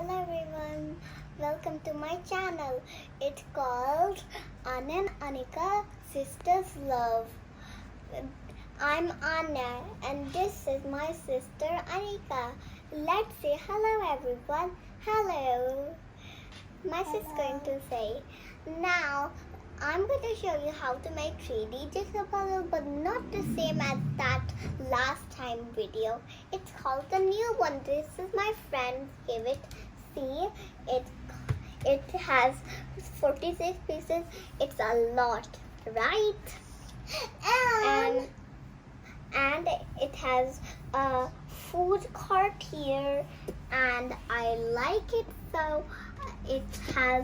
Hello everyone, welcome to my channel. It's called Anya and Anika Sisters Love. I'm Anya and this is my sister Anika. Let's say hello everyone. Hello. My sister's going to say. Now I'm going to show you how to make 3D jigsaw puzzle, but not the same as that last time video. It's called the new one. This is my friend gave it. See, it has 46 pieces. It's a lot, right? And it has a food cart here, and I like it so. It has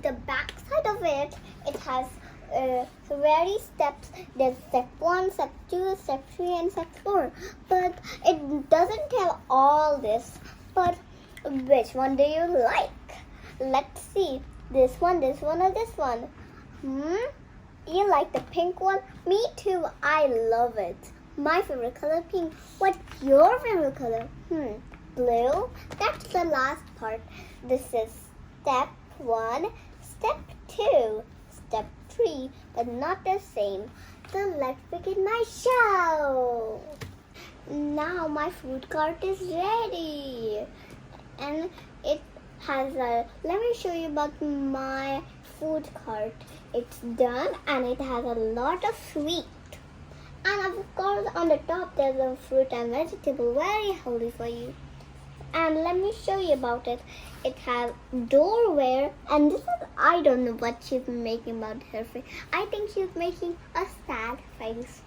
the back side of it. It has various steps. There's step 1, step 2, step 3, and step 4. But it doesn't tell all this. But which one do you like? Let's see. This one, or this one? You like the pink one? Me too. I love it. My favorite color, pink. What's your favorite color? Blue. That's the last part. This is step 1, step 2, step 3, but not the same. So let's begin my show. Now my food cart is ready. And it has let me show you about my food cart. It's done and it has a lot of sweet. And of course on the top there's a fruit and vegetable, very healthy for you. And let me show you about it. It has doorware, and this is, I don't know what she's making about her face. I think she's making a sad face.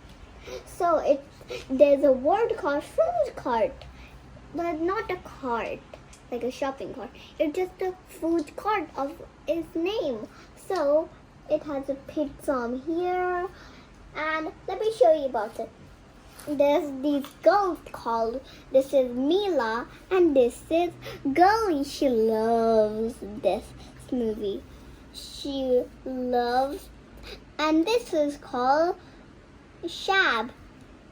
So there's a word called food cart, but not a cart, like a shopping cart. It's just a food cart of its name. So it has a pizza on here, and let me show you about it. There's these girls called, this is Mila, and this is Girlie. She loves this movie. She loves, and this is called Shab.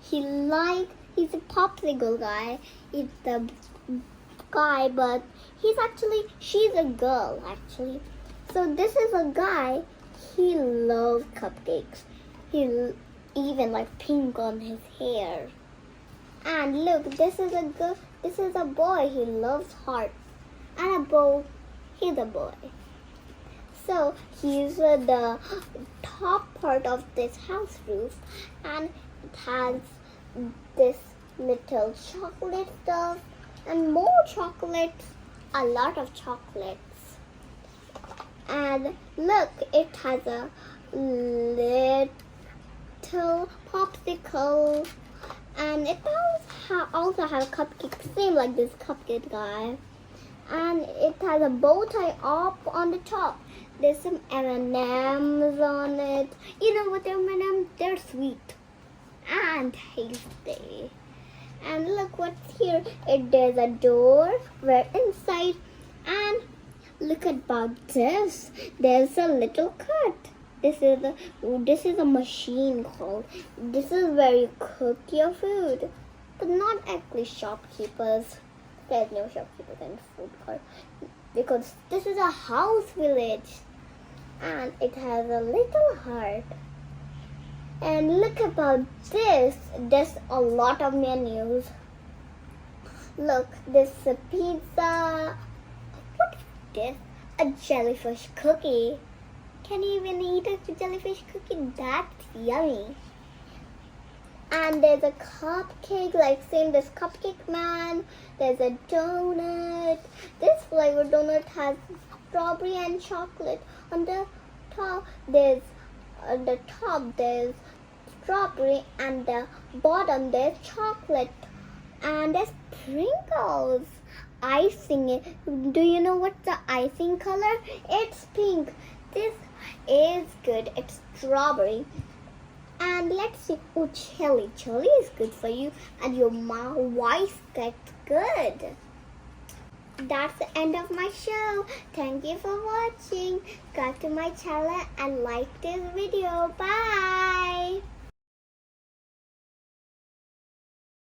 He's a popsicle guy. He's the guy, but she's a girl actually. So this is a guy. He loves cupcakes. He even like pink on his hair. And look, this is a boy. He loves hearts. And a bow. He's a boy. So he's the top part of this house roof, and it has this little chocolate stuff and more chocolates, a lot of chocolates. And look, it has a little popsicle, and it also has cupcakes, same like this cupcake guy. And it has a bow tie up on the top. There's some M&Ms on it. You know what M&Ms? They're sweet and tasty. And look what's here. There's a door where inside, and look about this. There's a little cut. This is a machine called. This is where you cook your food, but not actually shopkeepers. There's no shopkeepers in food court because this is a house village, and it has a little heart. And look about this. There's a lot of menus. Look, this is a pizza. What is this? A jellyfish cookie. Can you even eat a jellyfish cookie? That's yummy. And there's a cupcake, like same this cupcake man. There's a donut. This flavor donut has strawberry and chocolate. On the top there's strawberry, and the bottom there's chocolate. And there's sprinkles. Icing. Do you know what's the icing color? It's pink. This is good. It's strawberry. And let's see. Oh, chili. Chili is good for you, and your voice gets good. That's the end of my show. Thank you for watching. Subscribe to my channel and like this video. Bye.